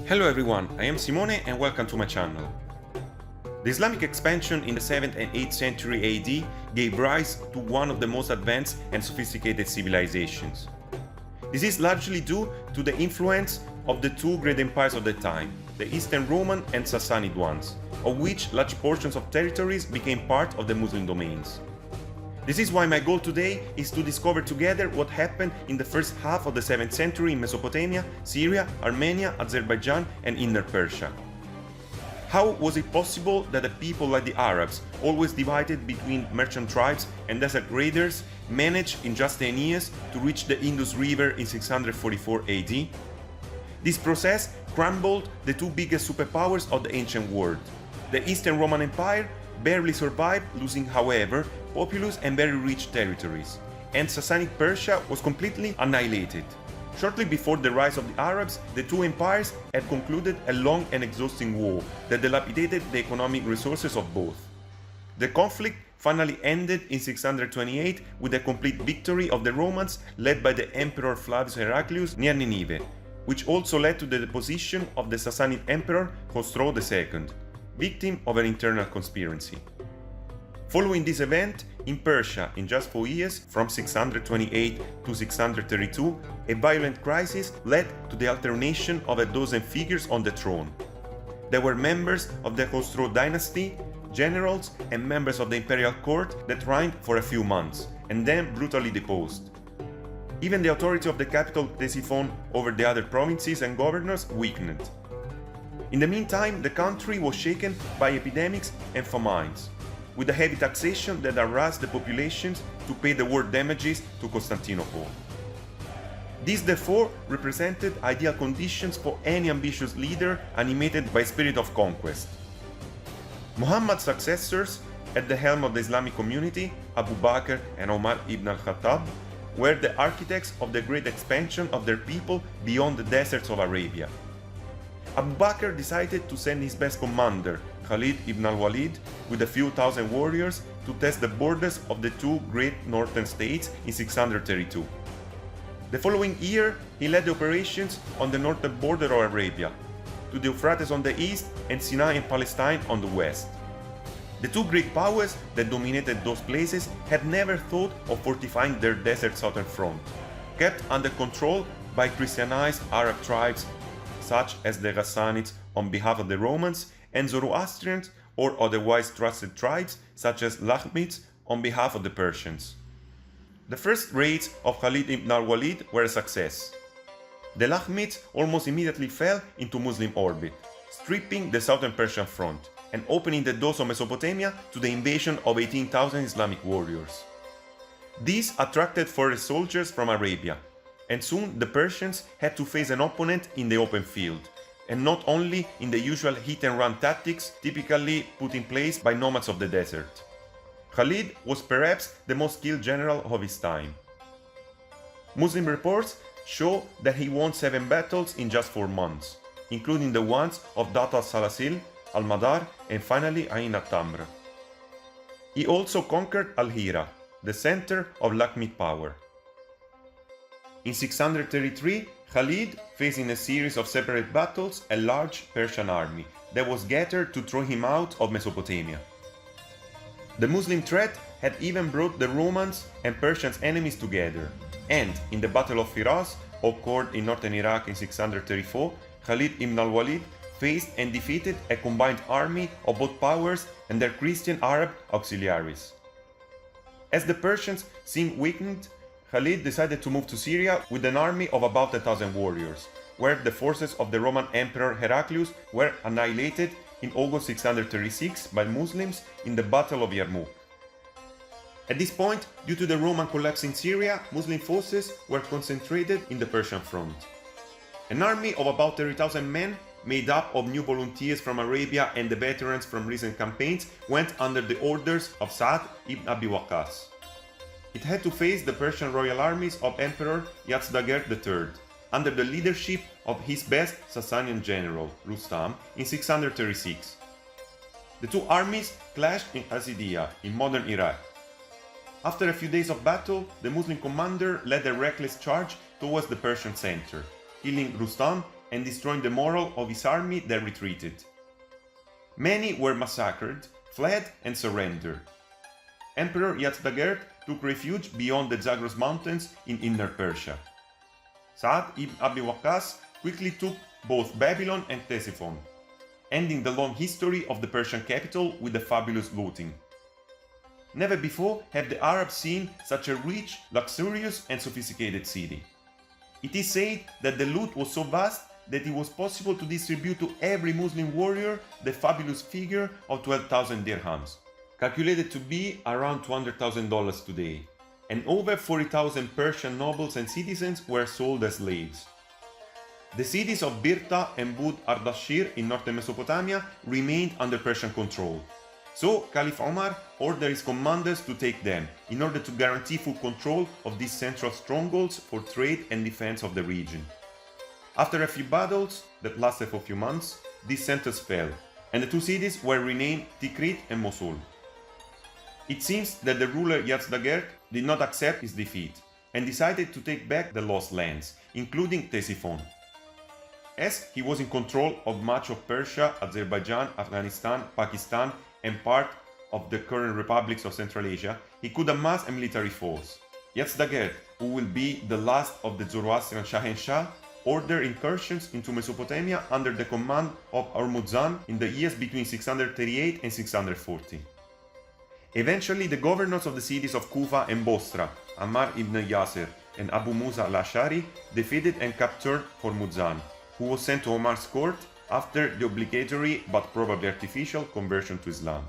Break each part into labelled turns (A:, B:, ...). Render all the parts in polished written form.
A: Hello everyone, I am Simone and welcome to my channel. The Islamic expansion in the 7th and 8th century AD gave rise to one of the most advanced and sophisticated civilizations. This is largely due to the influence of the two great empires of the time, the Eastern Roman and Sassanid ones, of which large portions of territories became part of the Muslim domains. This is why my goal today is to discover together what happened in the first half of the 7th century in Mesopotamia, Syria, Armenia, Azerbaijan and Inner Persia. How was it possible that a people like the Arabs, always divided between merchant tribes and desert raiders, managed in just 10 years to reach the Indus River in 644 AD? This process crumbled the two biggest superpowers of the ancient world. The Eastern Roman Empire barely survived, losing, however, populous and very rich territories, and Sassanid Persia was completely annihilated. Shortly before the rise of the Arabs, the two empires had concluded a long and exhausting war that dilapidated the economic resources of both. The conflict finally ended in 628 with a complete victory of the Romans led by the Emperor Flavius Heraclius near Nineveh, which also led to the deposition of the Sassanid Emperor Khosrow II, victim of an internal conspiracy. Following this event, in Persia, in just 4 years, from 628 to 632, a violent crisis led to the alternation of a dozen figures on the throne. They were members of the Khosrow dynasty, generals and members of the imperial court that reigned for a few months, and then brutally deposed. Even the authority of the capital Ctesiphon over the other provinces and governors weakened. In the meantime, the country was shaken by epidemics and famines, with a heavy taxation that harassed the populations to pay the war damages to Constantinople. These therefore represented ideal conditions for any ambitious leader animated by spirit of conquest. Muhammad's successors at the helm of the Islamic community, Abu Bakr and Omar ibn al-Khattab, were the architects of the great expansion of their people beyond the deserts of Arabia. Abu Bakr decided to send his best commander, Khalid ibn al-Walid, with a few thousand warriors to test the borders of the two great northern states in 632. The following year, he led the operations on the northern border of Arabia, to the Euphrates on the east and Sinai and Palestine on the west. The two Greek powers that dominated those places had never thought of fortifying their desert southern front, kept under control by Christianized Arab tribes such as the Ghassanids on behalf of the Romans and Zoroastrians or otherwise trusted tribes such as Lakhmids on behalf of the Persians. The first raids of Khalid ibn al-Walid were a success. The Lakhmids almost immediately fell into Muslim orbit, stripping the southern Persian front and opening the doors of Mesopotamia to the invasion of 18,000 Islamic warriors. These attracted foreign soldiers from Arabia, and soon the Persians had to face an opponent in the open field, and not only in the usual hit-and-run tactics typically put in place by nomads of the desert. Khalid was perhaps the most skilled general of his time. Muslim reports show that he won 7 battles in just 4 months, including the ones of Dat al-Salasil, Al-Madar, and finally Ain al-Tamr. He also conquered Al-Hira, the center of Lakhmid power. In 633, Khalid faced in a series of separate battles a large Persian army that was gathered to throw him out of Mesopotamia. The Muslim threat had even brought the Romans and Persians' enemies together, and in the Battle of Firas, occurred in northern Iraq in 634, Khalid ibn al-Walid faced and defeated a combined army of both powers and their Christian Arab auxiliaries. As the Persians seemed weakened, Khalid decided to move to Syria with an army of about 1,000 warriors, where the forces of the Roman Emperor Heraclius were annihilated in August 636 by Muslims in the Battle of Yarmouk. At this point, due to the Roman collapse in Syria, Muslim forces were concentrated in the Persian front. An army of about 30,000 men, made up of new volunteers from Arabia and the veterans from recent campaigns, went under the orders of Sa'd ibn Abi Waqqas. It had to face the Persian royal armies of Emperor Yazdagerd III, under the leadership of his best Sassanian general, Rustam, in 636. The two armies clashed in Azidia, in modern Iraq. After a few days of battle, the Muslim commander led a reckless charge towards the Persian center, killing Rustam and destroying the morale of his army that retreated. Many were massacred, fled, and surrendered. Emperor Yazdagerd took refuge beyond the Zagros mountains in Inner Persia. Sa'd ibn Abi Waqqas quickly took both Babylon and Ctesiphon, ending the long history of the Persian capital with a fabulous looting. Never before have the Arabs seen such a rich, luxurious, and sophisticated city. It is said that the loot was so vast that it was possible to distribute to every Muslim warrior the fabulous figure of 12,000 dirhams, calculated to be around $200,000 today, and over 40,000 Persian nobles and citizens were sold as slaves. The cities of Birta and Bud Ardashir in northern Mesopotamia remained under Persian control. So Caliph Omar ordered his commanders to take them in order to guarantee full control of these central strongholds for trade and defense of the region. After a few battles that lasted for a few months, these centers fell, and the two cities were renamed Tikrit and Mosul. It seems that the ruler Yazdagerd did not accept his defeat and decided to take back the lost lands, including Ctesiphon. As he was in control of much of Persia, Azerbaijan, Afghanistan, Pakistan, and part of the current republics of Central Asia, he could amass a military force. Yazdagerd, who will be the last of the Zoroastrian Shahenshah, ordered incursions into Mesopotamia under the command of Hormuzan in the years between 638 and 640. Eventually, the governors of the cities of Kufa and Bosra, Ammar ibn Yasir and Abu Musa al-Ashari, defeated and captured Hormuzan, who was sent to Omar's court after the obligatory but probably artificial conversion to Islam.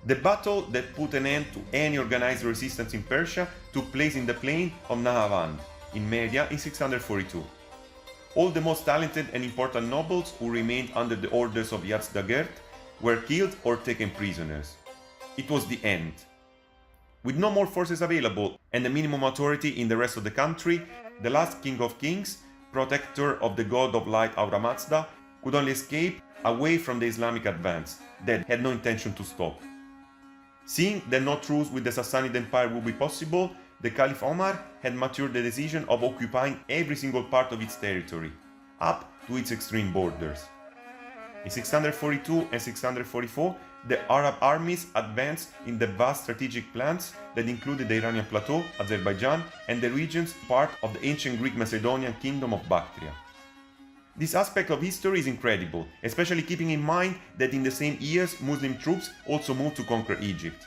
A: The battle that put an end to any organized resistance in Persia took place in the plain of Nahavand in Media in 642. All the most talented and important nobles who remained under the orders of Yazdagerd were killed or taken prisoners. It was the end. With no more forces available and the minimum authority in the rest of the country, the last king of kings, protector of the god of light Ahura Mazda, could only escape away from the Islamic advance that had no intention to stop. Seeing that no truce with the Sassanid Empire would be possible, the Caliph Omar had matured the decision of occupying every single part of its territory, up to its extreme borders. In 642 and 644, the Arab armies advanced in the vast strategic plans that included the Iranian plateau, Azerbaijan, and the regions part of the ancient Greek Macedonian kingdom of Bactria. This aspect of history is incredible, especially keeping in mind that in the same years Muslim troops also moved to conquer Egypt.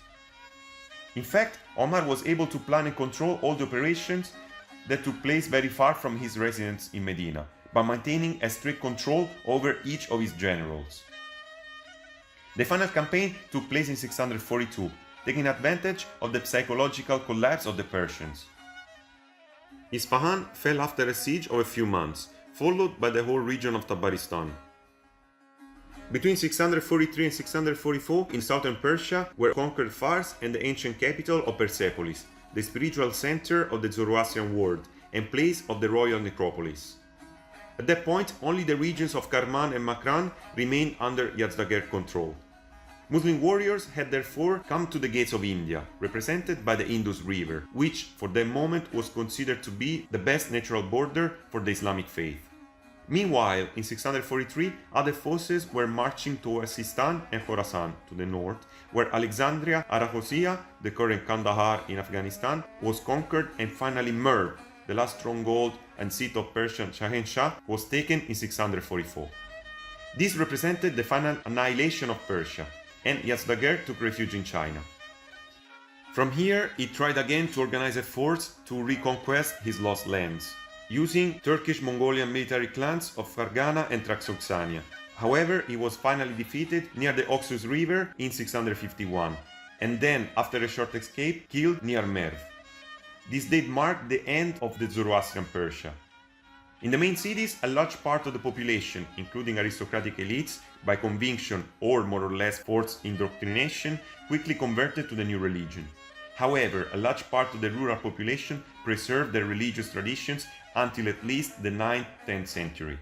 A: In fact, Omar was able to plan and control all the operations that took place very far from his residence in Medina, by maintaining a strict control over each of his generals. The final campaign took place in 642, taking advantage of the psychological collapse of the Persians. Isfahan fell after a siege of a few months, followed by the whole region of Tabaristan. Between 643 and 644, in southern Persia were conquered Fars and the ancient capital of Persepolis, the spiritual center of the Zoroastrian world and place of the royal necropolis. At that point, only the regions of Karman and Makran remained under Yazdagerd control. Muslim warriors had therefore come to the gates of India, represented by the Indus River, which for that moment was considered to be the best natural border for the Islamic faith. Meanwhile, in 643, other forces were marching towards Sistan and Khorasan to the north, where Alexandria Arachosia, the current Kandahar in Afghanistan, was conquered, and finally Merv, the last stronghold and seat of Persian Shahenshah, was taken in 644. This represented the final annihilation of Persia, and Yazdagerd took refuge in China. From here, he tried again to organize a force to reconquest his lost lands, using Turkish-Mongolian military clans of Fargana and Transoxania. However, he was finally defeated near the Oxus River in 651, and then, after a short escape, killed near Merv. This date marked the end of the Zoroastrian Persia. In the main cities, a large part of the population, including aristocratic elites, by conviction or more or less forced indoctrination, quickly converted to the new religion. However, a large part of the rural population preserved their religious traditions until at least the 9th-10th century.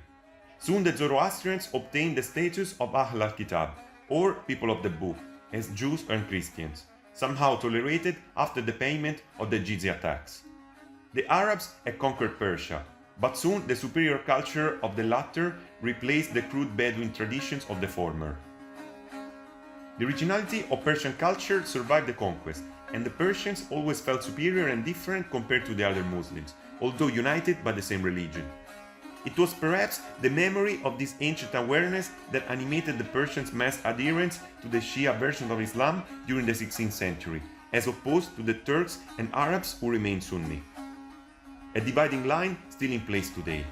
A: Soon the Zoroastrians obtained the status of Ahl al-Kitab, or people of the book, as Jews and Christians, somehow tolerated after the payment of the jizya tax. The Arabs had conquered Persia, But soon the superior culture of the latter replaced the crude Bedouin traditions of the former. The originality of Persian culture survived the conquest, and the Persians always felt superior and different compared to the other Muslims, although united by the same religion. It was perhaps the memory of this ancient awareness that animated the Persians' mass adherence to the Shia version of Islam during the 16th century, as opposed to the Turks and Arabs who remained Sunni. A dividing line still in place today.